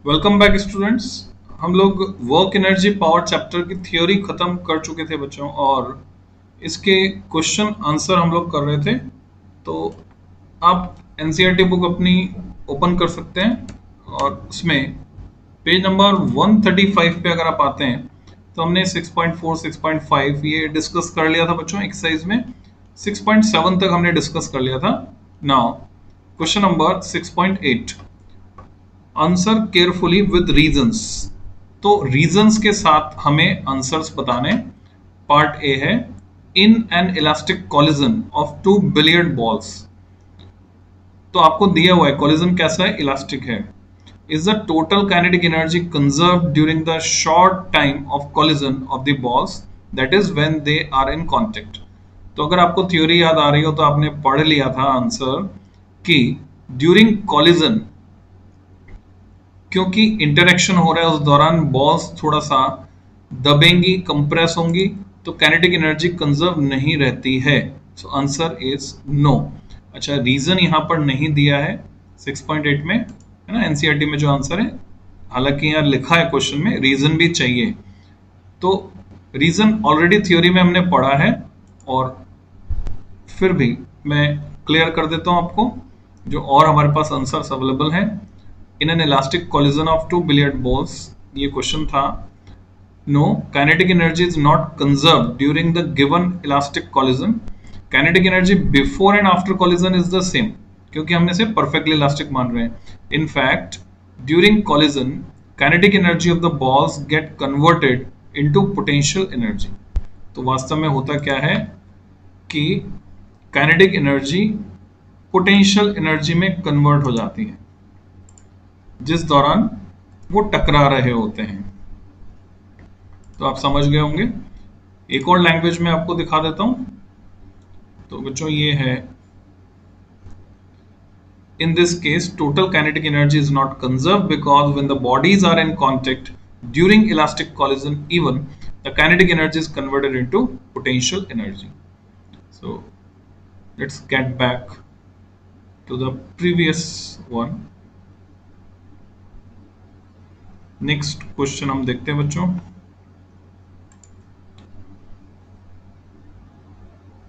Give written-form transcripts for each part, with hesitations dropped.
Welcome back students. हम लोग work energy power chapter की थ्योरी खत्म कर चुके थे बच्चों, और इसके क्वेश्चन आंसर हम लोग कर रहे थे। तो आप एनसीईआरटी बुक अपनी ओपन कर सकते हैं और उसमें पेज नंबर 135 पे अगर आप आते हैं तो हमने 6.4 6.5 ये डिस्कस कर लिया था बच्चों एक्सरसाइज में। 6.7 तक हमने डिस्कस कर लिया था। Now question number 6.8, answer carefully with reasons. तो रीजंस के साथ हमें आंसर्स बताने। पार्ट ए है, in an elastic collision of two billiard balls. तो आपको दिया हुआ है कॉलिजन कैसा है, इलास्टिक है। Is the total kinetic energy conserve during the short time of collision of the balls, that is when they are in contact. तो अगर आपको थ्योरी याद आ रही हो तो आपने पढ़ लिया था आंसर कि ड्यूरिंग कॉलिजन, क्योंकि इंटरेक्शन हो रहा है उस दौरान बॉल्स थोड़ा सा दबेंगी, कंप्रेस होंगी, तो काइनेटिक एनर्जी कंजर्व नहीं रहती है। So answer is no. अच्छा, रीजन यहां पर नहीं दिया है 6.8 में, है ना, एनसीईआरटी में जो आंसर है। हालांकि यहाँ लिखा है क्वेश्चन में रीजन भी चाहिए, तो रीजन ऑलरेडी थ्योरी में हमने पढ़ा है। और फिर भी मैं क्लियर कर देता हूं आपको जो और हमारे पास आंसर्स अवेलेबल हैं। In an elastic collision of two billiard balls, ये क्वेश्चन था। No, kinetic energy is not conserve during the given elastic collision. Kinetic energy before and after collision is the same, क्योंकि हमने इसे perfectly elastic मान रहे हैं। In fact during collision kinetic energy of the balls get converted into potential energy. तो वास्तव में होता क्या है कि काइनेटिक एनर्जी पोटेंशियल एनर्जी में कन्वर्ट हो जाती है जिस दौरान वो टकरा रहे होते हैं। तो आप समझ गए होंगे। एक और लैंग्वेज में आपको दिखा देता हूं। तो बच्चों ये है, in this case total kinetic energy is not conserved because when the bodies are in contact during elastic collision, even the kinetic energy is converted into potential energy. So let's get back to the previous one. Next question हम देखते हैं बच्चों।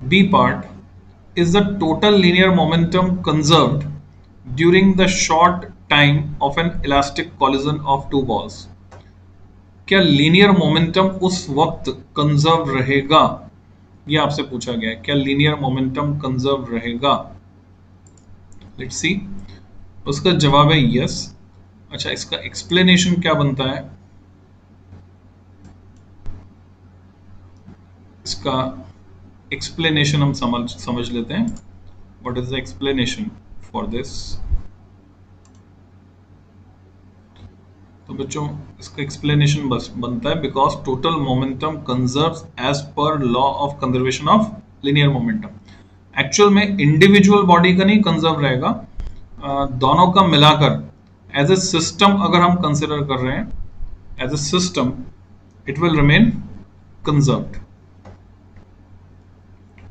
B part, is the total linear momentum conserved during the short time of an elastic collision of two balls? क्या linear momentum उस वक्त conserve रहेगा, ये आपसे पूछा गया है। क्या लीनियर मोमेंटम कंजर्व रहेगा? Let's see. उसका जवाब है यस। अच्छा, इसका एक्सप्लेनेशन क्या बनता है? इसका एक्सप्लेनेशन हम समझ लेते हैं। What is the explanation for this? तो बच्चों इसका एक्सप्लेनेशन बस बनता है because total momentum conserves as per law of conservation of linear momentum. Actual में इंडिविजुअल बॉडी का नहीं कंजर्व रहेगा, दोनों का मिलाकर एज ए सिस्टम अगर हम कंसिडर कर रहे हैं, as a system it will remain conserved.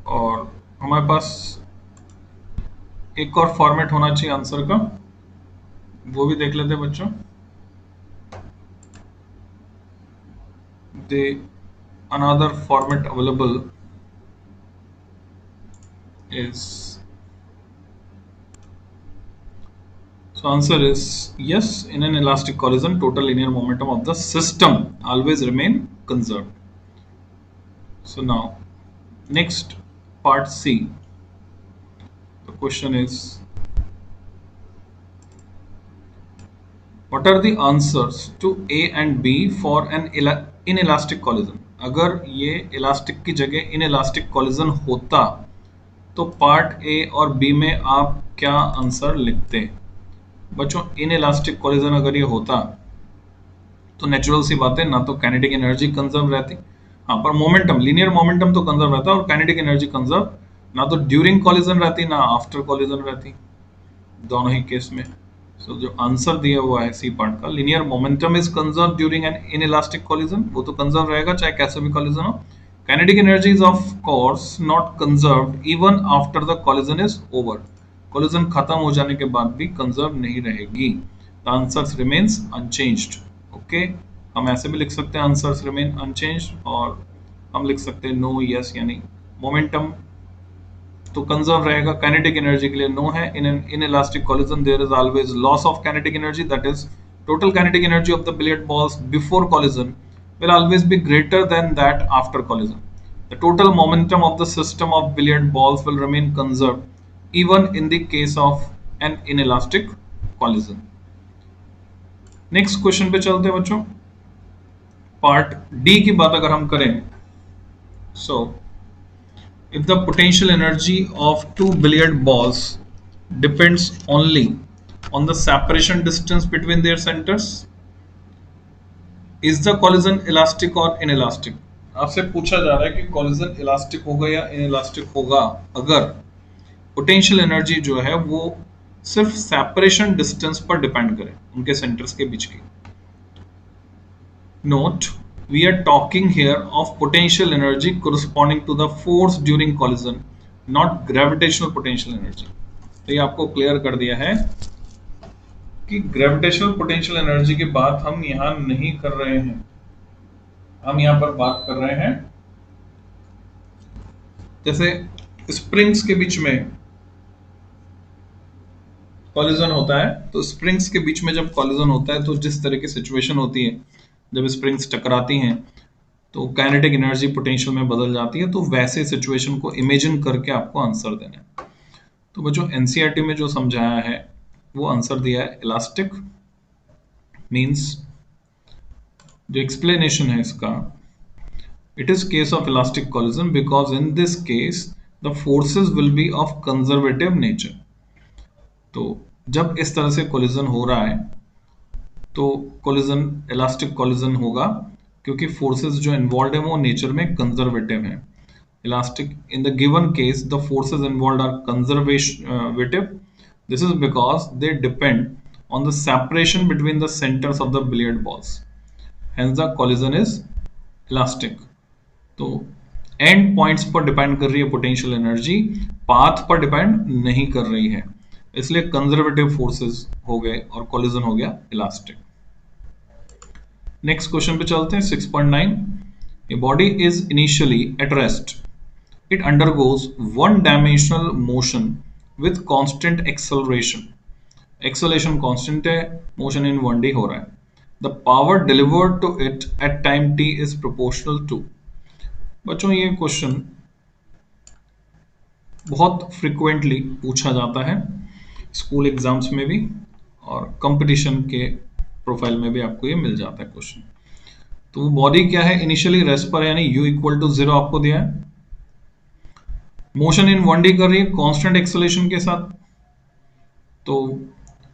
और हमारे पास एक और फॉर्मेट होना चाहिए आंसर का, वो भी देख लेते हैं बच्चों। The another format available is, so answer is yes, in an elastic collision total linear momentum of the system always remain conserved. So now next part C, the question is, what are the answers to A and B for an inelastic collision? अगर ये elastic की जगह inelastic collision होता तो part A और B में आप क्या आंसर लिखते? बच्चों इनइलास्टिक कॉलिजन अगर ये होता तो नेचुरल सी बात है, ना तो काइनेटिक एनर्जी कंजर्व रहती, हाँ, पर मोमेंटम, लीनियर मोमेंटम तो कंजर्व रहता, और काइनेटिक एनर्जी कंजर्व ना तो ड्यूरिंग कॉलिजन रहती ना आफ्टर कॉलिजन रहती, दोनों ही केस में। सो जो आंसर दिया हुआ है सी पार्ट का, linear momentum is conserve during an inelastic collision, वो तो कंजर्व रहेगा चाहे कैसे भी कॉलिजन हो। Kinetic energy is of course not conserved even after the collision is over, collision खत्म हो जाने के बाद भी कंजर्व नहीं रहेगी। The answers remains unchanged. Okay, हम ऐसे भी लिख सकते हैं आंसर्स रिमेन अनचेंज्ड, और हम लिख सकते हैं नो यस, यानी मोमेंटम तो कंजर्व रहेगा। काइनेटिक एनर्जी के लिए नो है। In an inelastic collision there is always loss of kinetic energy, that is total kinetic energy of the billiard balls before collision will always be greater than that after collision. The total momentum of the system of billiard balls will remain conserved even in the case of an inelastic collision. Next question पे चलते हैं बच्चों। Part D की बात अगर हम करें, सो if the potential energy of two billiard balls depends only on the separation distance between their centers, is the collision elastic or inelastic? आपसे पूछा जा रहा है कि कॉलिजन इलास्टिक होगा या इनइलास्टिक होगा अगर पोटेंशियल एनर्जी जो है वो सिर्फ सेपरेशन डिस्टेंस पर डिपेंड करे, उनके सेंटर्स के बीच की। Note, we are talking here of potential energy corresponding to the force during collision, not gravitational potential energy. तो ये आपको क्लियर कर दिया है कि ग्रेविटेशनल पोटेंशियल एनर्जी की बात हम यहां नहीं कर रहे हैं, हम यहां पर बात कर रहे हैं जैसे स्प्रिंग्स के बीच में कॉलिजन होता है, तो स्प्रिंग्स के बीच में जब कॉलिजन होता है तो जिस तरह की सिचुएशन होती है जब स्प्रिंग्स टकराती हैं तो काइनेटिक एनर्जी पोटेंशियल में बदल जाती है। तो वैसे सिचुएशन को इमेजिन करके आपको आंसर देना है। तो बच्चों एनसीईआरटी में जो समझाया है वो आंसर दिया है इलास्टिक, मींस जो एक्सप्लेनेशन है इसका, it is case of elastic collision because in this case the forces will be of conservative nature. तो जब इस तरह से कॉलिजन हो रहा है तो कॉलिजन इलास्टिक कॉलिजन होगा क्योंकि फोर्सेस जो इन्वॉल्व है वो नेचर में कंजर्वेटिव है। Elastic in the given case the forces involve are conservative, this is because they depend on the separation between the centres of the billiard balls, hence the collision is elastic. तो end points पर depend कर रही है potential energy, path पर depend नहीं कर रही है, इसलिए कंजर्वेटिव फोर्सेस हो गए और कॉलिजन हो गया इलास्टिक। नेक्स्ट क्वेश्चन पे चलते हैं 6.9। A body is initially at rest, it undergoes one dimensional motion with constant acceleration, acceleration constant है, मोशन इन 1D हो रहा है। The power delivered to it at time t is proportional to. बच्चों ये question बहुत frequently पूछा जाता है स्कूल एग्जाम्स में भी और कंपटीशन के प्रोफाइल में भी आपको ये मिल जाता है क्वेश्चन। तो वो बॉडी क्या है, इनिशियली रेस्ट पर है यानी u इक्वल टू 0 आपको दिया है, मोशन इन 1D कर रही है कांस्टेंट एक्सेलरेशन के साथ। तो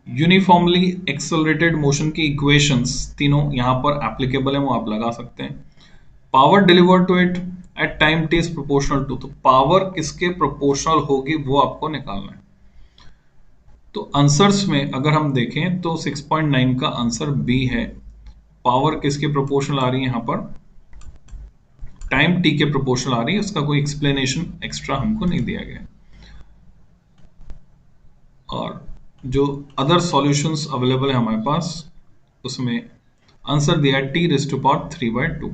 यूनिफॉर्मली एक्सेलरेटेड मोशन की इक्वेशंस तीनों यहां पर एप्लीकेबल है, वो आप लगा सकते हैं। Power delivered to it at time t is proportional to, तो पावर किसके प्रोपोर्शनल होगी वो आपको निकालना है। तो आंसर्स में अगर हम देखें तो 6.9 का आंसर बी है। पावर किसके प्रोपोर्शनल आ रही है, यहां पर टाइम t के प्रोपोर्शनल आ रही है, उसका कोई एक्सप्लेनेशन एक्स्ट्रा हमको नहीं दिया गया। और जो अदर सॉल्यूशंस अवेलेबल है हमारे पास उसमें आंसर दिया है t⁻³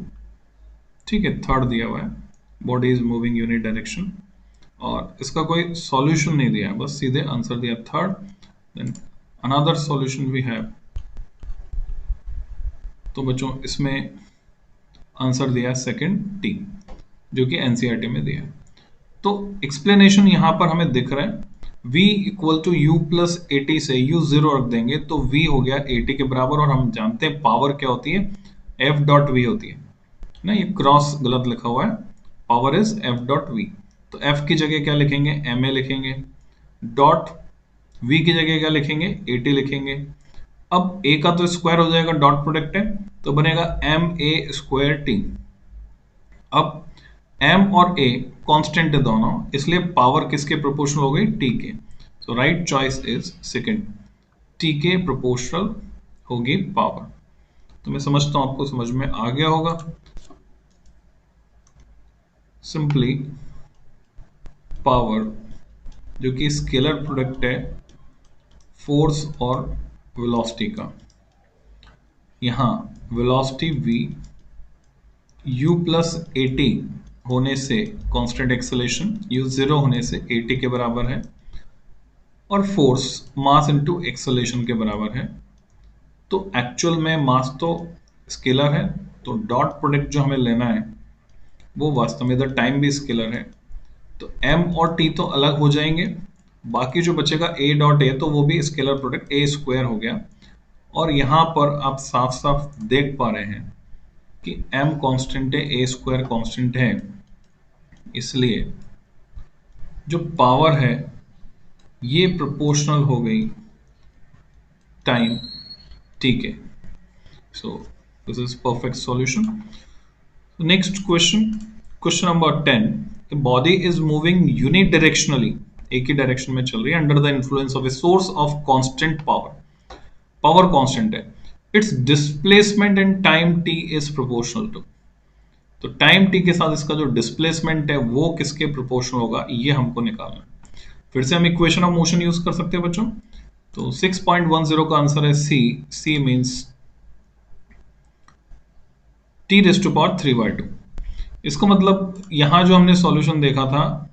ठीक है, थर्ड दिया हुआ है, body is moving unit direction, और इसका कोई सॉल्यूशन नहीं दिया है, बस सीधे आंसर दिया third. Then another solution we have, तो बच्चों इसमें आंसर दिया है सेकंड टी, जो कि एनसीईआरटी में दिया है। तो एक्सप्लेनेशन यहां पर हमें दिख रहा है, v equal to u plus AT से u 0 रख देंगे तो v हो गया AT के बराबर, और हम जानते हैं पावर क्या होती है, F.v होती है ना, ये क्रॉस गलत लिखा हुआ है, पावर इज F.v। तो F की जगह क्या लिखेंगे, ma लिखेंगे, डॉट v की जगह क्या लिखेंगे, AT लिखेंगे। अब a का तो स्क्वायर हो जाएगा, डॉट प्रोडक्ट है तो बनेगा ma²t। अब m और a कांस्टेंट है दोनों, इसलिए पावर किसके प्रोपोर्शनल हो गई, t के। So right choice is second, t के प्रोपोर्शनल होगी पावर। तो मैं समझता हूं आपको समझ में आ गया होगा। सिंपली पावर जो कि स्केलर प्रोडक्ट है फोर्स और वेलोसिटी का, यहाँ velocity v u plus A T होने से कांस्टेंट एक्सेलरेशन u जीरो होने से ए टी के बराबर है और फोर्स मास इनटू एक्सेलरेशन के बराबर है। तो एक्चुअल में मास तो स्केलर है, तो डॉट प्रोडक्ट जो हमें लेना है वो वास्तव में इधर टाइम भी स्केलर है, तो m और t तो अलग हो जाएंगे, बाकी जो बचेगा a डॉट ए तो वो भी स्केलर प्रोडक्ट a स्क्वायर हो गया। और यहाँ पर आप साफ साफ देख पा रहे हैं कि m कांस्टेंट है, a स्क्वायर कांस्टेंट है, इसलिए जो पावर है ये प्रोपोर्शनल हो गई टाइम t के। So this is perfect solution. Next question, question number 10, the body is moving unidirectionally, एक ही डायरेक्शन में चल रही है, under the influence of a source of constant power, power constant है, it's displacement in time t is proportional to. तो time t के साथ इसका जो डिस्प्लेसमेंट है वो किसके प्रोपोर्शनल होगा, ये हमको निकालना है। फिर से हम इक्वेशन ऑफ मोशन यूज कर सकते हैं बच्चों। तो 6.10 का आंसर है C, C means t raise to power 3/2। इसका मतलब यहां जो हमने सॉल्यूशन देखा था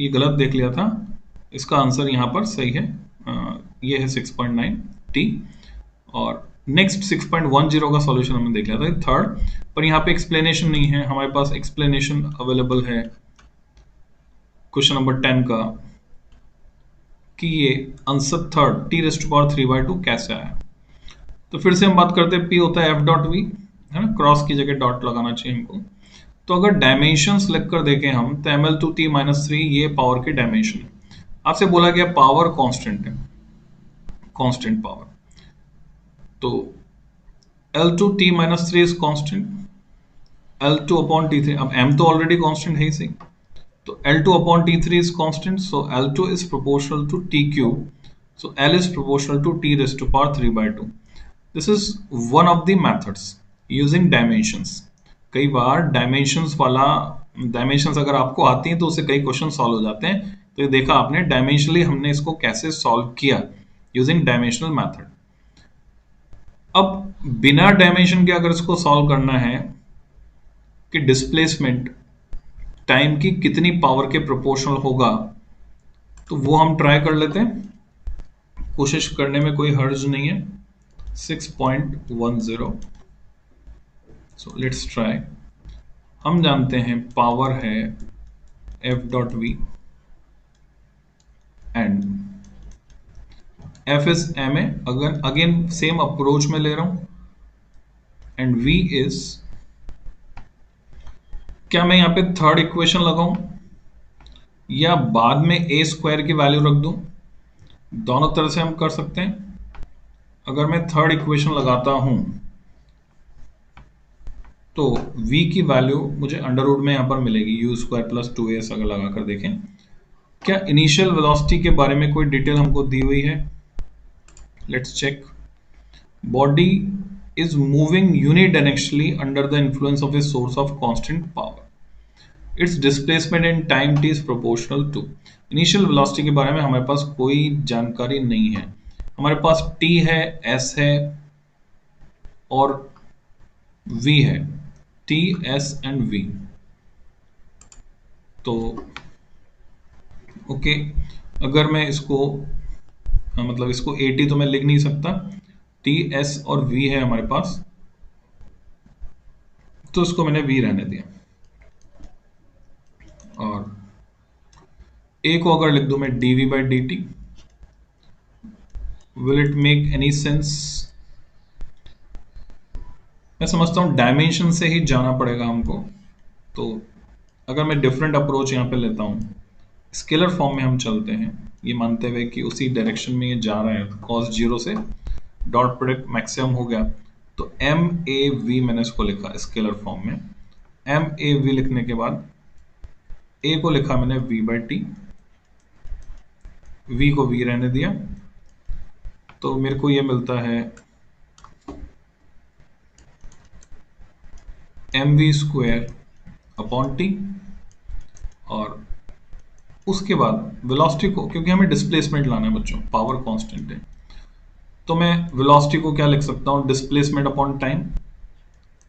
ये गलत देख लिया था, इसका आंसर यहां पर सही है, ये है 6.9 टी। और नेक्स्ट 6.10 का सॉल्यूशन हमने देख लिया था थर्ड, पर यहाँ पे एक्सप्लेनेशन नहीं है, हमारे पास एक्सप्लेनेशन अवेलेबल है क्वेश्चन नंबर 10 का कि ये answer third T raise to power 3/2 कैसे आया। तो फिर से हम बात करते हैं, पी होता है एफ डॉट वी, है ना, क्रॉस की जगह डॉट लगाना चाहिए हमको। तो अगर डायमेंशंस लिख कर देखें हम तो M L two T minus three ये पावर के डायमेंशन है। आपसे बोला गया पावर कांस्टेंट है, कांस्टेंट पावर, तो L two T minus three is constant, L two upon T three, अब एम तो ऑलरेडी कांस्टेंट है ही सही, तो L two upon T three is constant, so L two is proportional to T cube, so L is proportional to T raise to power 3/2। This is one of the methods using dimensions. कई बार dimensions वाला, dimensions अगर आपको आती हैं तो उससे कई question solve हो जाते हैं। तो ये देखा आपने डायमेंशनली हमने इसको कैसे सॉल्व किया यूजिंग डायमेंशनल मेथड। अब बिना डायमेंशन के अगर इसको सॉल्व करना है कि डिस्प्लेसमेंट टाइम की कितनी पावर के प्रोपोर्शनल होगा, तो वो हम ट्राई कर लेते हैं, कोशिश करने में कोई हर्ज नहीं है। 6.10, सो लेट्स ट्राई। हम जानते हैं पावर है F dot V and F is M A, अगर अगेन सेम अप्रोच में ले रहा हूं, एंड वी इज, क्या मैं यहां पे थर्ड इक्वेशन लगाऊं या बाद में ए स्क्वायर की वैल्यू रख दूं, दोनों तरह से हम कर सकते हैं। अगर मैं थर्ड इक्वेशन लगाता हूं तो v की वैल्यू मुझे अंडर रूट में यहां पर मिलेगी u स्क्वायर प्लस 2as। अगर लगा कर देखें, क्या इनिशियल वेलोसिटी के बारे में कोई डिटेल हमको दी हुई है, let's check. Body is moving unidirectionally under the influence of a source of constant power, it's displacement in time t is proportional to. Initial velocity के बारे में हमारे पास कोई जानकारी नहीं है, हमारे पास t है, s है और v है, t s एंड v। तो ओके, अगर मैं इसको, मतलब इसको at तो मैं लिख नहीं सकता, t s और v है हमारे पास, तो इसको मैंने v रहने दिया। और a को अगर लिख दूं मैं dv/dt, will it make any sense? मैं समझता हूँ डायमेंशन से ही जाना पड़ेगा हमको। तो अगर मैं डिफरेंट अप्रोच यहाँ पे लेता हूँ, स्केलर फॉर्म में हम चलते हैं, ये मानते हुए कि उसी डायरेक्शन में ये जा रहा है, cos 0 से डॉट प्रोडक्ट मैक्सिमम हो गया, तो एम ए वी मैंने इसको लिखा स्केलर फॉर्म में। एम ए वी लिखने के बाद ए को लिखा मैंने v/t, v को v रहने दिया, तो मेरे को ये मिलता है M V square upon T. और उसके बाद वेलोसिटी को, क्योंकि हमें डिस्प्लेसमेंट लाना है बच्चों, पावर कांस्टेंट है, तो मैं वेलोसिटी को क्या लिख सकता हूँ, डिस्प्लेसमेंट अपॉन टाइम।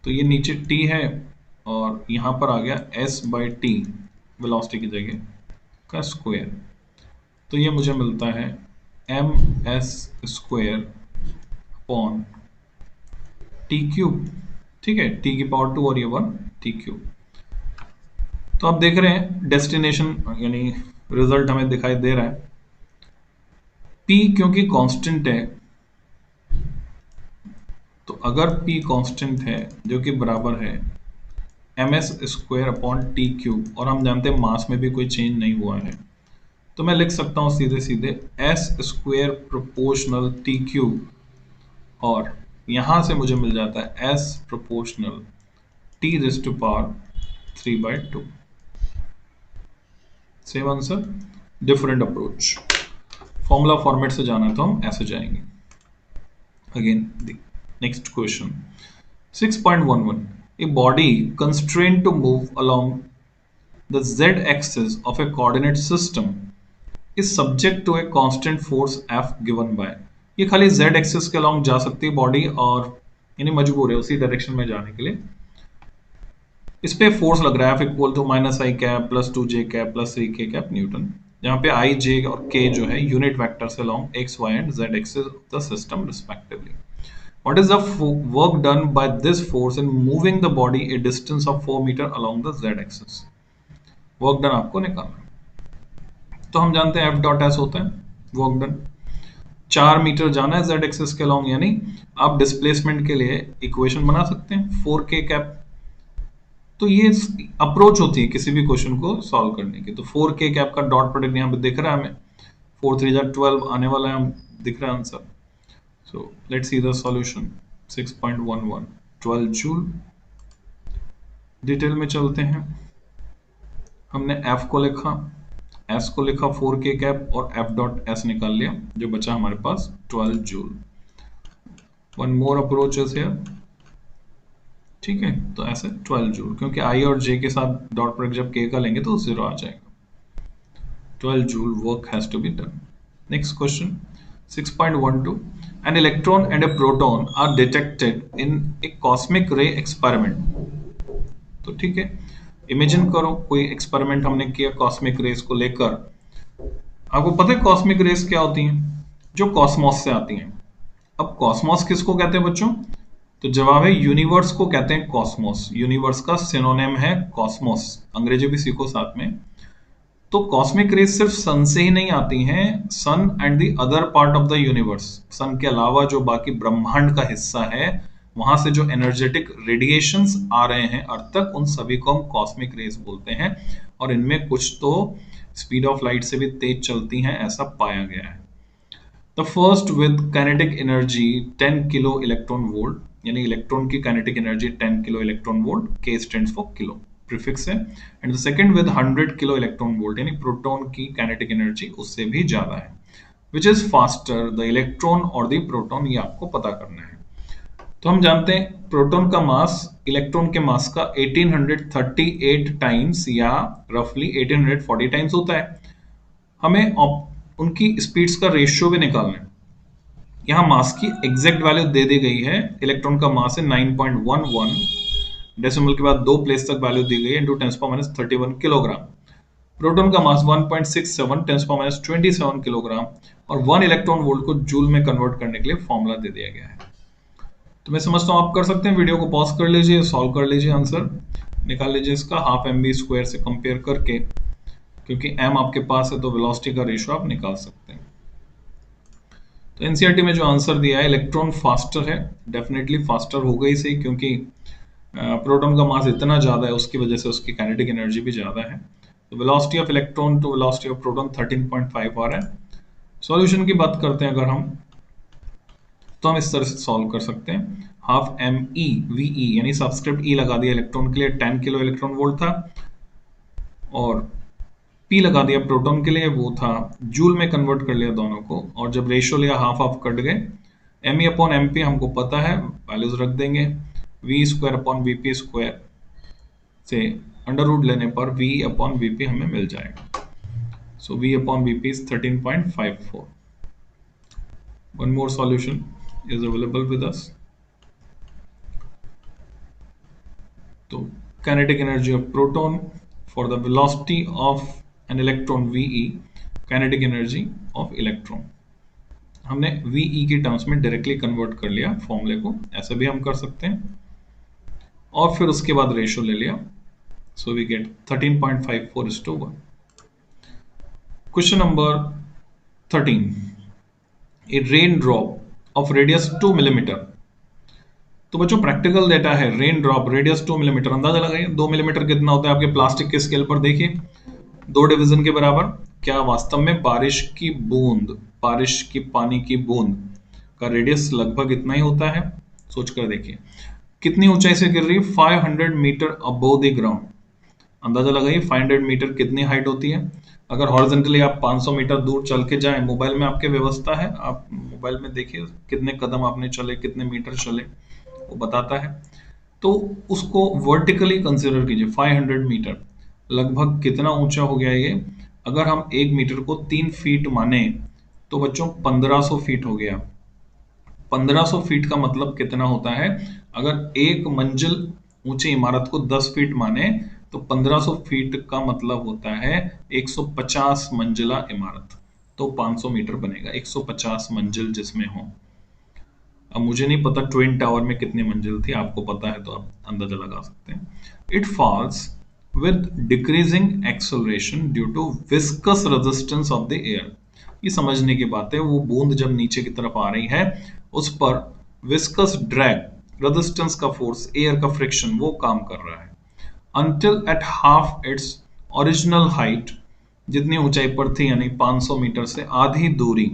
तो ये नीचे t है और यहाँ पर आ गया s बाई टी वेलोसिटी की जगह का स्क्वायर। तो ये मुझे मिलता है M S square upon T cube. ठीक है, टी की पावर 2 और ये 1 टी क्यूब। तो आप देख रहे हैं डेस्टिनेशन यानी रिजल्ट हमें दिखाई दे रहा है। p क्योंकि कांस्टेंट है, तो अगर p कांस्टेंट है जो कि बराबर है M S square upon T cube, और हम जानते हैं मास में भी कोई चेंज नहीं हुआ है, तो मैं लिख सकता हूं सीधे सीधे S square proportional T cube, और यहां से मुझे मिल जाता है S proportional T raise to power 3/2। Same answer, different approach. Formula format से जाना तो हम ऐसे जाएंगे। Again next question 6.11, a body constrained to move along the z-axis of a coordinate system is subject to a constant force F given by। ये खाली z axis के along जा सकती है बॉडी, और यानी मजबूर है उसी डायरेक्शन में जाने के लिए। इस पे फोर्स लग रहा है F equal to minus i cap plus 2j cap plus 3k cap newton, जहाँ पे i, j और k जो है यूनिट वेक्टर से along x, y and z axis of the system respectively। What is the work done by this force in moving the body a distance of 4 metre along the z axis? Work done आपको निकालना है। तो हम जानते हैं F dot S होता है work done. 4 metre जाना है z एक्सिस के लॉन्ग, यानी आप डिस्प्लेसमेंट के लिए इक्वेशन बना सकते हैं 4k कैप। तो ये अप्रोच होती है किसी भी क्वेश्चन को सॉल्व करने की। तो 4k कैप का डॉट प्रोडक्ट यहाँ पे दिख रहा है हमें, 4 3 12 आने वाला है, हम दिख रहा है answer. So let's see the solution. 6.11 12 joule. Detail में चलते हैं। हमने F को लिखा, S को लिखा 4k कैप और F डॉट S निकाल लिया, जो बचा हमारे पास 12 joule. One more approach is here. ठीक है, तो ऐसे 12 जूल, क्योंकि I और J के साथ डॉट प्रोडक्ट जब K का लेंगे तो 0 आ जाएगा। 12 joule work has to be done. Next question 6.12, an electron and a proton are detected in a cosmic ray experiment। तो ठीक है, इमेजिन करो कोई एक्सपेरिमेंट हमने किया कॉस्मिक रेस को लेकर। आपको पता है कॉस्मिक रेस क्या होती हैं? जो कॉस्मोस से आती हैं। अब कॉस्मोस किसको कहते हैं बच्चों? तो जवाब है यूनिवर्स को कहते हैं कॉस्मोस। यूनिवर्स का सिनोनिम है कॉस्मोस। अंग्रेजी भी सीखो साथ में। तो कॉस्मिक रेस सिर्फ सन से ही नहीं आती हैं, sun and the other part of the universe, sun के अलावा जो बाकी ब्रह्मांड का हिस्सा है वहां से जो एनर्जेटिक रेडिएशंस आ रहे हैं अर्थ तक, उन सभी को हम कॉस्मिक रेस बोलते हैं। और इनमें कुछ तो स्पीड ऑफ लाइट से भी तेज चलती हैं, ऐसा पाया गया है। The first with kinetic energy 10 kilo electron volt, यानी इलेक्ट्रॉन की kinetic energy 10 kilo electron volt, के स्टैंड्स फॉर किलो प्रीफिक्स है। And the second with 100 kilo electron volt, यानी प्रोटॉन की काइनेटिक एनर्जी उससे भी ज्यादा है। Which is faster, the electron और द प्रोटॉन, ये आपको पता करना है। तो हम जानते हैं प्रोटॉन का मास इलेक्ट्रॉन के मास का 1838 टाइम्स या रफली 1840 टाइम्स होता है। हमें उनकी स्पीड्स का रेशियो भी निकालना है। यहाँ मास की एग्जैक्ट वैल्यू दे दी गई है। इलेक्ट्रॉन का मास है 9.11, डेसिमल के बाद 2 प्लेस तक वैल्यू दी गई है, इंटू 10⁻31 किलोग्राम। प्रोटॉन का मास 1.67 10⁻27 किलोग्राम, और 1 इलेक्ट्रॉन वोल्ट को जूल में कन्वर्ट करने के लिए फॉर्मूला दे दिया गया है। तो मैं समझता हूँ आप कर सकते हैं। वीडियो को पॉज कर लीजिए, सॉल्व कर लीजिए, आंसर निकाल लीजिए इसका हाफ mv स्क्वायर से कंपेयर करके, क्योंकि m आपके पास है तो वेलोसिटी का रेशियो आप निकाल सकते हैं। तो एनसीईआरटी में जो आंसर दिया है इलेक्ट्रॉन फास्टर है, डेफिनेटली फास्टर होगा ही सही, क्योंकि प्रोटॉन का मास इतना ज़्यादा है उसकी वजह से उसकी काइनेटिक एनर्जी भी ज़्यादा है। तो velocity of electron to velocity of proton 13.5 आ रहा है। सॉल्यूशन की बात करते हैं अगर हम, तो हम इस तरह से सॉल्व कर सकते हैं। Half M E V E, यानी सबस्क्रिप्ट ई लगा दिया इलेक्ट्रॉन के लिए, 10 किलो इलेक्ट्रॉन वोल्ट था, और पी लगा दिया प्रोटॉन के लिए, वो था जूल में कन्वर्ट कर लिया दोनों को, और जब रेशियो लिया हाफ हाफ कट गए। M E upon M P हमको पता है, वैल्यूज रख देंगे। V square upon V P square से अंडर रूट लेने पर वी अपॉन वी पी हमें मिल जाएगा। So V upon V P is 13.54। One more solution is available with us. So kinetic energy of proton for the velocity of an electron VE, kinetic energy of electron. हमने VE के terms में directly convert कर लिया फॉर्मूले को, ऐसा भी हम कर सकते हैं और फिर उसके बाद रेशियो ले लिया. So we get 13.54:1. Question number 13. A rain drop of radius 2 millimetre. तो बच्चों प्रैक्टिकल डेटा है, रेन ड्रॉप रेडियस 2 मिलीमीटर. अंदाजा लगाइए 2 मिलीमीटर कितना होता है आपके प्लास्टिक के स्केल पर. देखिए 2 डिवीजन के बराबर. क्या वास्तव में बारिश की बूंद, बारिश की पानी की बूंद का रेडियस लगभग इतना ही होता है? सोच कर देखिए कितनी ऊंचाई से गिर रही है. 500 मीटर अबव द ग्राउंड. अंदाजा लगाइए 500 मीटर कितनी हाइट होती है. अगर हॉरिजॉन्टली आप 500 मीटर दूर चल के जाएं, मोबाइल में आपके व्यवस्था है, आप मोबाइल में देखिए कितने कदम आपने चले, कितने मीटर चले, वो बताता है. तो उसको वर्टिकली कंसीडर कीजिए. 500 मीटर लगभग कितना ऊंचा हो गया ये. अगर हम 1 मीटर को 3 फीट माने तो बच्चों 1500 फीट हो गया. 1500 फीट का मतलब कितना होता है. अगर एक मंजिल ऊंची इमारत को 10 फीट माने तो 1500 फीट का मतलब होता है 150 मंजिला इमारत. तो 500 मीटर बनेगा 150 मंजिल जिसमें हो. अब मुझे नहीं पता ट्विन टावर में कितनी मंजिल थी, आपको पता है तो आप अंदाजा लगा सकते हैं. It falls with decreasing acceleration due to viscous resistance of the air. ये समझने की बात है, वो बूंद जब नीचे की तरफ आ रही है उस पर विस्कस ड्रैग रेजिस्टेंस का फोर्स, एयर का फ्रिक्शन वो काम कर रहा है. until at half its original height, जितनी ऊंचाई पर थी यानी 500 मीटर से आधी दूरी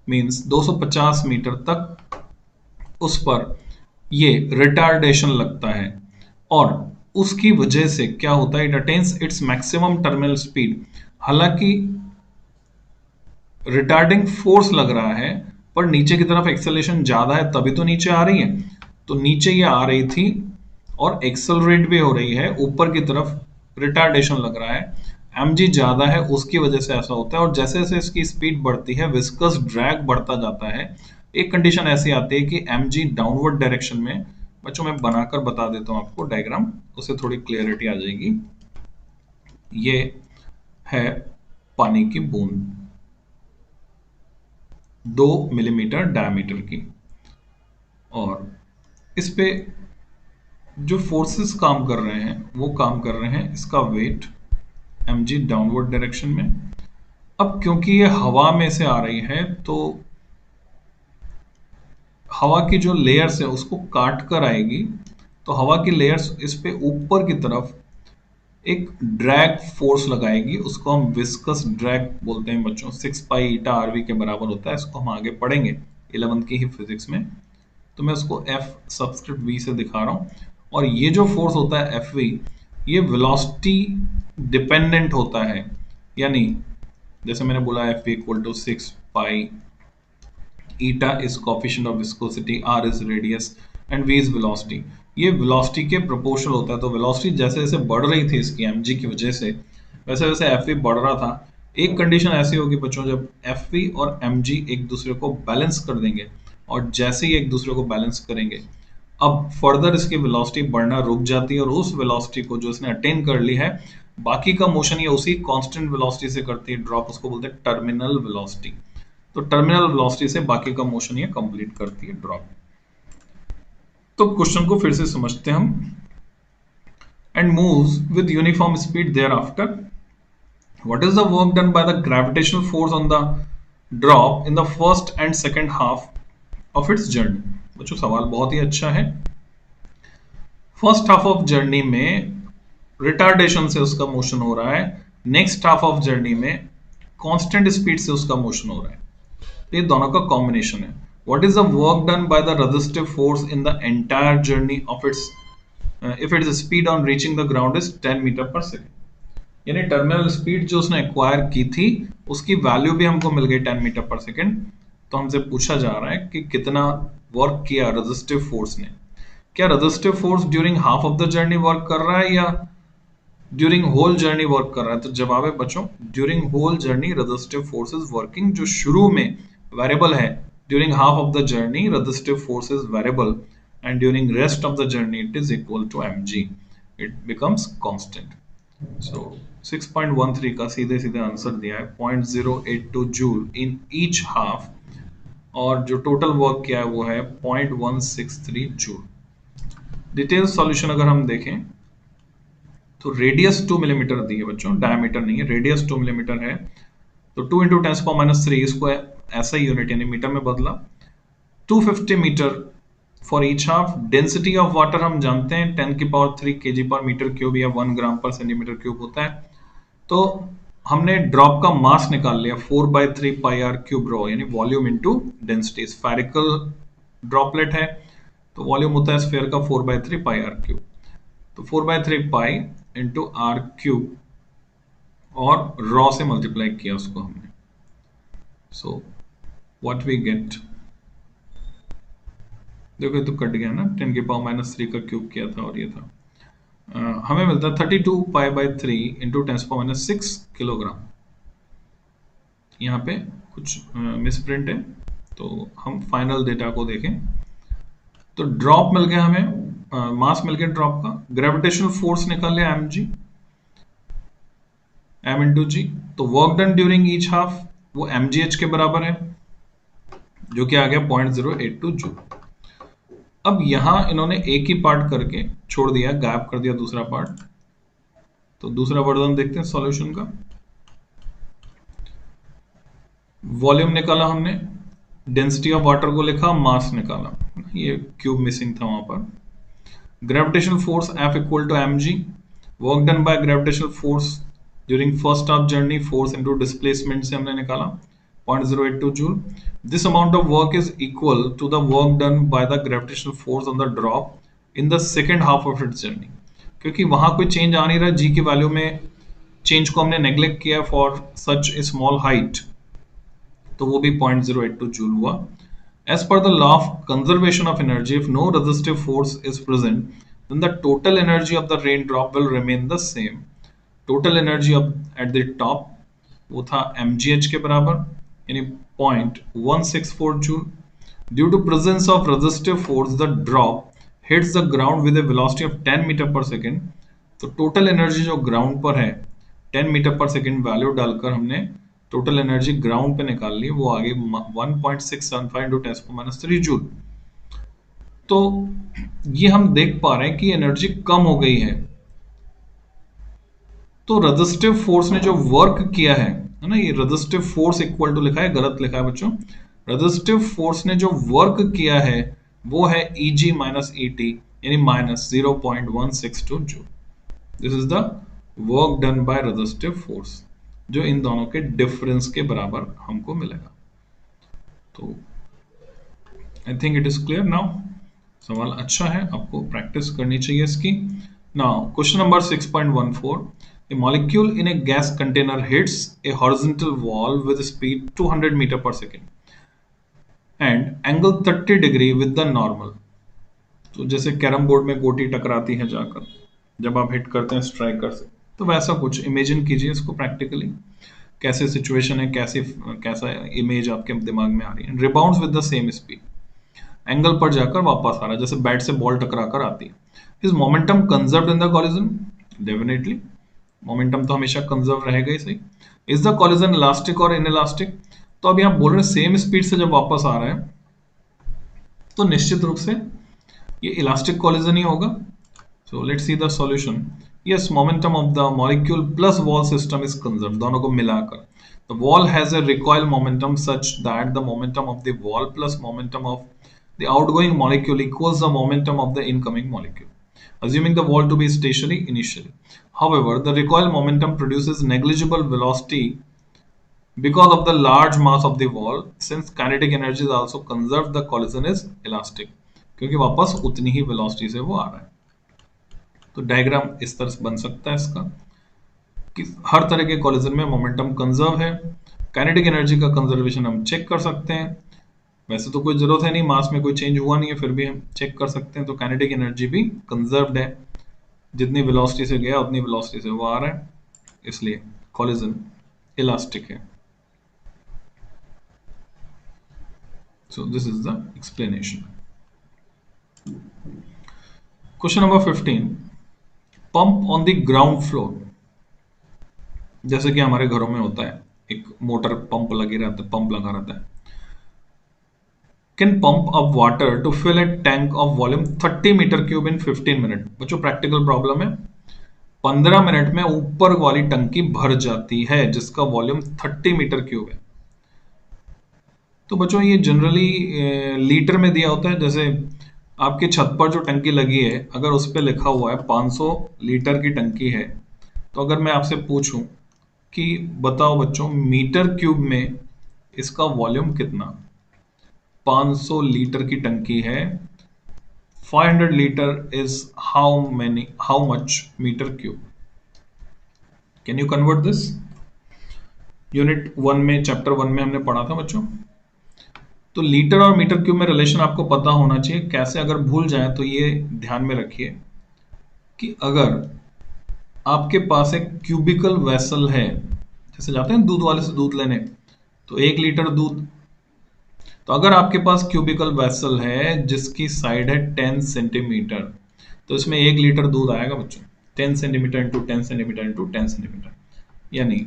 मींस 250 मीटर तक उस पर ये रिटार्डेशन लगता है और उसकी वजह से क्या होता है. It attains its maximum terminal speed. हालांकि रिटार्डिंग फोर्स लग रहा है पर नीचे की तरफ एक्सेलरेशन ज्यादा है तभी तो नीचे आ रही है. तो नीचे ये आ रही थी और एक्सेलरेट भी हो रही है, ऊपर की तरफ रिटार्डेशन लग रहा है. mg ज्यादा है उसकी वजह से ऐसा होता है और जैसे जैसे इसकी स्पीड बढ़ती है विस्कस ड्रैग बढ़ता जाता है. एक कंडीशन ऐसी आती है कि mg डाउनवर्ड डायरेक्शन में. बच्चों मैं बनाकर बता देता हूं आपको डायग्राम, उससे थोड़ी क्लियरिटी आ जाएगी. ये है पानी की बूंद 2 मिलीमीटर डायमीटर की और इस पे जो फोर्सेस काम कर रहे हैं वो काम कर रहे हैं इसका वेट mg डाउनवर्ड डायरेक्शन में. अब क्योंकि ये हवा में से आ रही है तो हवा की जो लेयर्स है उसको काट कर आएगी. तो हवा की लेयर्स इस पे ऊपर की तरफ एक ड्रैग फोर्स लगाएगी, उसको हम विस्कस ड्रैग बोलते हैं बच्चों. 6 पाई ईटा आरवी के बराबर होता है. इसको हम आगे पढ़ेंगे 11th की ही फिजिक्स में. तो मैं उसको F सबस्क्रिप्ट V से दिखा रहा हूं. और ये जो फोर्स होता है Fv, ये वेलोसिटी डिपेंडेंट होता है. यानी जैसे मैंने बोला Fv equal to 6 pi eta is coefficient of viscosity, r is radius and v is velocity. ये वेलोसिटी के प्रोपोर्शनल होता है. तो वेलोसिटी जैसे जैसे बढ़ रही थी इसकी mg की वजह से वैसे वैसे Fv बढ़ रहा था. एक कंडीशन ऐसी होगी बच्चों जब Fv और mg एक दूसरे को बैलेंस कर देंगे और जैसे ही एक दूसरे को बैलेंस करेंगे अब फर्दर इसकी वेलोसिटी बढ़ना रुक जाती है और उस वेलोसिटी को जो इसने अटेन कर ली है बाकी का मोशन ये उसी कांस्टेंट वेलोसिटी से करती है ड्रॉप. उसको बोलते हैं टर्मिनल वेलोसिटी. तो टर्मिनल वेलोसिटी से बाकी का मोशन ये कंप्लीट करती है ड्रॉप. तो क्वेश्चन को फिर से समझते हैं हम. And moves with uniform speed thereafter. What is the work done by the gravitational force on the drop in the first and second half of its journey. बच्चों सवाल बहुत ही अच्छा है. फर्स्ट हाफ ऑफ जर्नी में retardation से उसका motion हो रहा है, नेक्स्ट हाफ ऑफ जर्नी में कांस्टेंट स्पीड से उसका मोशन हो रहा है. ये दोनों का कॉम्बिनेशन है. What is the work done by the resistive force in the entire journey of its if its speed on reaching the ground is 10 metre per second. यानी टर्मिनल स्पीड जो उसने एक्वायर की थी उसकी वैल्यू भी हमको मिल गई 10 मीटर पर सेकेंड. तो हमसे पूछा जा रहा है कि कितना वर्क किया रेजिस्टिव फोर्स ने. क्या resistive force during half of the journey work कर रहा है या ड्यूरिंग होल जर्नी वर्क कर रहा है? तो जवाब है बच्चों during whole journey resistive force is working. जो शुरू में वेरिएबल है During half of the journey, resistive force is variable, and during rest of the journey, it is equal to mg. It becomes constant. So 6.13 का सीधे सीधे answer दिया है 0.082 joule in each half, और जो टोटल वर्क किया है वो है 0.163 जूल। डिटेल सॉल्यूशन अगर हम देखें तो रेडियस 2 मिलीमीटर दी है बच्चों, डायमीटर नहीं है, रेडियस 2 मिलीमीटर है, तो 2 इंटू 10⁻³ इसको ऐसा ही यूनिट यानी मीटर में बदला, 250 metre for each half. Density of water हम जानते हैं 10⁻³ kg/m³ या 1 ग्राम पर सेंटीमीटर क्यूब होता है। तो हमने ड्रॉप का मास निकाल लिया 4/3 πr³ रॉ, यानी volume into density. Spherical droplet है तो वॉल्यूम होता है स्फीयर का 4/3 πr³, तो 4/3 पाई इंटू r³ और रॉ से मल्टीप्लाई किया उसको हमने। सो व्हाट वी गेट, देखो तो कट गया ना, 10⁻³ का क्यूब किया था और ये था, हमें मिलता है 32 π/3 इंटू 10⁻6 किलोग्राम। यहाँ पे कुछ मिसप्रिंट है, तो हम फाइनल डेटा को देखें तो ड्रॉप मिल गया हमें, मास मिल गया ड्रॉप का, ग्रेविटेशनल फोर्स निकाल लिया mg, m इंटू जी, तो work done during each half वो mgh के बराबर है, जो कि आ गया 0.082 जूल। अब यहां इन्होंने एक ही पार्ट करके छोड़ दिया, गैप कर दिया दूसरा पार्ट, तो दूसरा वर्जन देखते हैं सॉल्यूशन का। वॉल्यूम निकाला हमने, डेंसिटी ऑफ वाटर को लिखा, मास निकाला, ये क्यूब मिसिंग था वहां पर। Gravitational force F equal to mg, work done by gravitational force during first half journey, force into displacement से हमने निकाला 0.082 joule. This amount of work is equal to the work done by the gravitational force on the drop in the second half of its journey। क्योंकि वहां कोई change आ नहीं रहा, g की value में चेंज को हमने नेग्लेक्ट किया for such A small height, तो वो भी 0.082 जूल हुआ। As per the law of conservation of energy, if no resistive force is present, then the total energy of the raindrop will remain the same। Total energy of at the top वो था mgh के बराबर, यानी 0.164 joule. Due to presence of resistive force, the drop hits the ground with a velocity of 10 metre per second. तो total energy जो ground पर है 10 metre per second value डालकर हमने टोटल एनर्जी ग्राउंड पे निकाल ली, वो आ गई 1.675 इंटू 10⁻³ जूल। तो ये हम देख पा रहे हैं कि एनर्जी कम हो गई है, तो रेजिस्टिव फोर्स ने जो वर्क किया है ना, ये रेजिस्टिव फोर्स इक्वल टू लिखा है, गलत लिखा है बच्चों, रेजिस्टिव फोर्स ने जो वर्क किया है वो है Eg माइनस Et, यानी minus 0.162 joule. This is the work done bye resistive force, जो इन दोनों के डिफरेंस के बराबर हमको मिलेगा। तो I think it is clear now. सवाल अच्छा है, आपको प्रैक्टिस करनी चाहिए इसकी। Now question number 6.14, a molecule in a gas container hits a horizontal wall with speed 200 meter per second and angle 30 degree with the normal। तो जैसे carrom board में गोटी टकराती है जाकर जब आप हिट करते हैं स्ट्राइकर से, तो वैसा कुछ इमेजिन कीजिए इसको प्रैक्टिकली, कैसे सिचुएशन है, कैसा इमेज आपके दिमाग में आ रही है। Rebounds with the same speed, angle पर जाकर वापस आ रहा है, जैसे बैट से बॉल टकराकर आती है। Is momentum conserved in the collision? Definitely momentum तो हमेशा कंजर्व रहेगा ही सही। इज द कॉलिजन इलास्टिक और इनइलास्टिक? तो अब यहां बोल रहे हैं सेम स्पीड से जब वापस आ रहा है तो निश्चित रूप से ये इलास्टिक कॉलिजन ही होगा। So let's see the solution. Yes, momentum of the molecule plus wall system is conserve, दोनों को मिलाकर। The wall has a recoil momentum such that the momentum of the wall plus momentum of the outgoing molecule equals the momentum of the incoming molecule, assuming the wall to be stationary initially. However, the recoil momentum produces negligible velocity because of the large mass of the wall. Since kinetic energy is also conserved, the collision is elastic, क्योंकि वापस उतनी ही velocity से वो आ रहा है। तो diagram इस तरह से बन सकता है इसका कि हर तरह के कॉलिजन में मोमेंटम कंजर्व है। काइनेटिक एनर्जी का कंजर्वेशन हम चेक कर सकते हैं, वैसे तो कोई जरूरत है नहीं, मास में कोई चेंज हुआ नहीं है, फिर भी हम चेक कर सकते हैं। तो काइनेटिक एनर्जी भी कंजर्व्ड है, जितनी वेलोसिटी से गया उतनी वेलोसिटी से वो आ रहा है, इसलिए कॉलिजन इलास्टिक है। So this is the explanation. Question number 15. Pump on the ground floor. जैसे कि हमारे घरों में होता है, एक मोटर पंप लगी रहता है, पंप लगा रहता है. Can pump up water to fill a tank of volume 30 metre cube in 15 minute. बच्चों प्रैक्टिकल प्रॉब्लम है. 15 मिनट में ऊपर वाली टंकी भर जाती है जिसका वॉल्यूम 30 मीटर क्यूब है. तो बच्चों ये जनरली लीटर में दिया होता है. जैसे आपकी छत पर जो टंकी लगी है, अगर उस पर लिखा हुआ है 500 लीटर की टंकी है, तो अगर मैं आपसे पूछूं कि बताओ बच्चों मीटर क्यूब में इसका वॉल्यूम कितना. 500 लीटर की टंकी है. 500 litre is how much metre cube. Can you convert this. Unit 1 में, चैप्टर 1 में हमने पढ़ा था बच्चों. तो लीटर और मीटर क्यूब में रिलेशन आपको पता होना चाहिए. कैसे, अगर भूल जाए तो ये ध्यान में रखिए कि अगर आपके पास एक क्यूबिकल वेसल है, जैसे जाते हैं दूध वाले से दूध लेने, तो 1 लीटर दूध. तो अगर आपके पास क्यूबिकल वेसल है जिसकी साइड है 10 सेंटीमीटर, तो इसमें 1 लीटर दूध आएगा बच्चों. 10 centimetre into 10 centimetre into 10 centimetre, यानी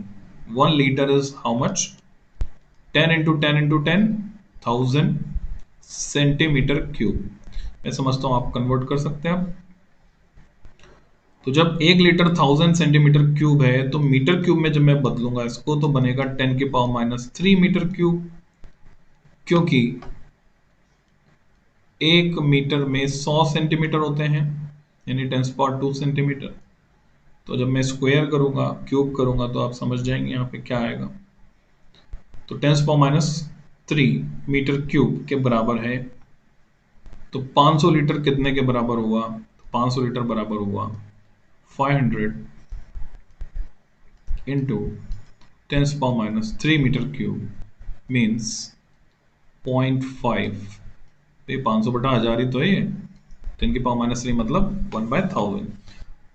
1 litre is how much. 10 into 10 into 10, 1000 centimetre cube. मैं समझता हूं आप कन्वर्ट कर सकते हैं. तो जब 1 लीटर 1000 सेंटीमीटर क्यूब है, तो मीटर क्यूब में जब मैं बदलूंगा इसको तो बनेगा 10⁻³ मीटर क्यूब, क्योंकि 1 मीटर में 100 सेंटीमीटर होते हैं, यानी 10⁻² सेंटीमीटर. तो जब मैं स्क्वायर करूंगा, क्यूब करूंगा, तो आप समझ जाएंगे यहाँ पे क्या आएगा. तो 10⁻³ मीटर क्यूब के बराबर है. तो 500 लीटर कितने के बराबर हुआ. तो 500 लीटर बराबर हुआ 500 इंटू 10⁻³ मीटर क्यूब मीन्स 0.5. तो ये 500 बटा 1000 ही तो है ये. 10⁻³ मतलब 1/1000.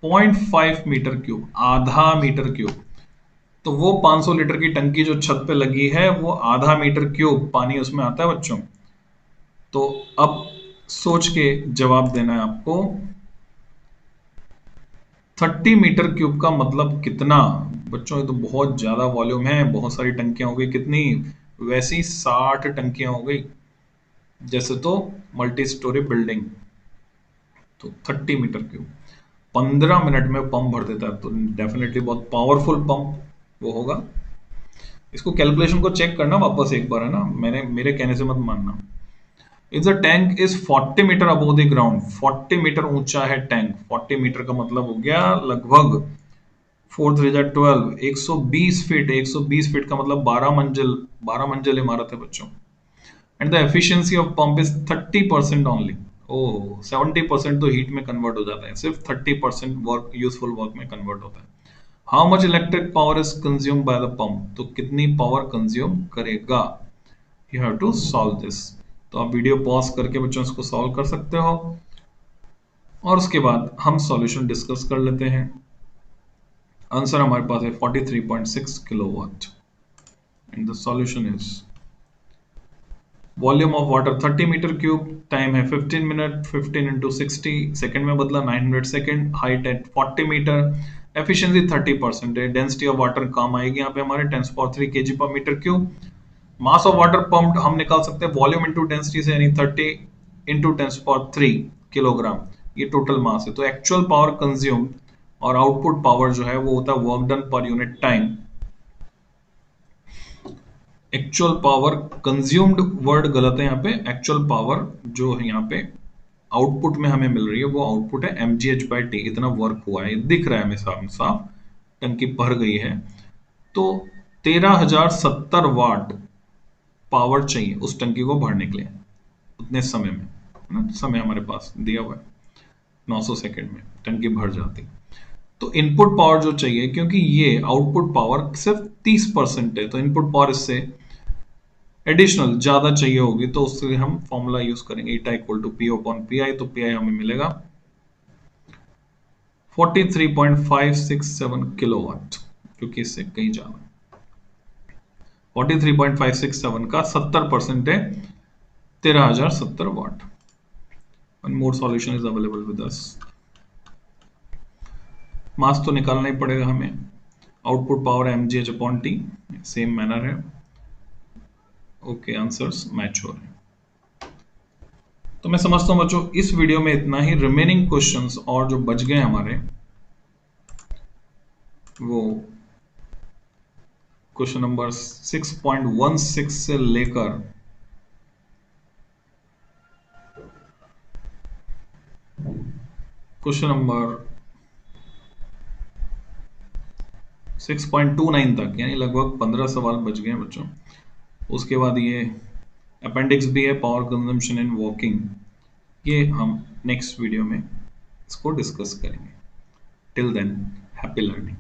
0.5 मीटर क्यूब, आधा मीटर क्यूब. तो वो 500 लीटर की टंकी जो छत पे लगी है, वो आधा मीटर क्यूब पानी उसमें आता है बच्चों. तो अब सोच के जवाब देना है आपको. 30 मीटर क्यूब का मतलब कितना बच्चों. ये तो बहुत ज्यादा वॉल्यूम है. बहुत सारी टंकियां हो गई. कितनी, वैसी 60 टंकियां हो गई, जैसे तो मल्टी स्टोरी बिल्डिंग. तो 30 मीटर क्यूब 15 मिनट में पंप भर देता है. तो डेफिनेटली बहुत पावरफुल पंप वो होगा. इसको कैलकुलेशन को चेक करना वापस एक बार, है ना. मेरे कहने से मत मानना. If the tank is 40 metre above the ground, 40 metre ऊंचा है टैंक. 40 मीटर का मतलब हो गया लगभग 4 3 12, 120 फीट. 120 फीट का मतलब 12 मंजिल इमारत है बच्चों. And the efficiency of pump is 30% only. Oh, 70% तो हीट में कन्वर्ट हो जाता है, सिर्फ 30% वर्क, यूजफुल वर्क में कन्वर्ट होता है. How much electric power is consume by the pump. तो कितनी पावर कंज्यूम करेगा. You have to solve this. तो आप वीडियो पॉज करके बच्चों इसको सॉल्व कर सकते हो, और उसके बाद हम सॉल्यूशन डिस्कस कर लेते हैं. आंसर हमारे पास है 43.6 kilowatt. And the solution is volume of water 30 metre cube, time है 15 मिनट, 15 इंटू 60 सेकेंड में बदला 900 सेकेंड, हाइट है 40 मीटर, एफिशिएंसी 30% है. डेंसिटी ऑफ वाटर काम आएगी यहाँ पे हमारे 10⁻³ kg पर metre cube. Mass of water pumped हम निकाल सकते हैं वॉल्यूम इंटू डेंसिटी से, यानी 30 इंटू 10⁻³ किलोग्राम. ये टोटल मास है. तो एक्चुअल पावर कंज्यूम और आउटपुट पावर जो है वो होता है work done per unit time. Actual power consumed word गलत है यहाँ पे. एक्चुअल पावर जो है यहाँ पे आउटपुट में हमें मिल रही है, वो आउटपुट है mgh/t. इतना वर्क हुआ है, दिख रहा है हमें साफ साफ. टंकी भर गई है. तो 13,070 वाट पावर चाहिए उस टंकी को भरने के लिए उतने समय में, है ना. समय हमारे पास दिया हुआ है 900 सेकेंड में टंकी भर जाती. तो इनपुट पावर जो चाहिए, क्योंकि ये आउटपुट पावर सिर्फ 30% है, तो इनपुट पावर इससे एडिशनल ज्यादा चाहिए होगी. तो उससे हम फॉर्मूला यूज करेंगे ईटा इक्वल टू P/PI. तो PI हमें मिलेगा 43.567 किलोवाट, क्योंकि इससे कहीं ज्यादा. 43.567 का 70% है 13,070 watt. One more solution is available with us. Mass तो निकालना ही पड़ेगा हमें। Output power mgh/t, same manner है। ओके, आंसर्स मैच हो रहे हैं। तो मैं समझता हूं बच्चों इस वीडियो में इतना ही। रिमेनिंग क्वेश्चंस और जो बच गए हमारे, वो क्वेश्चन नंबर 6.16 से लेकर क्वेश्चन नंबर 6.29 तक, यानी लगभग 15 सवाल बच गए हैं बच्चों। उसके बाद ये अपेंडिक्स भी है, पावर कंजम्पशन इन वॉकिंग। ये हम नेक्स्ट वीडियो में इसको डिस्कस करेंगे। Till then, happy learning.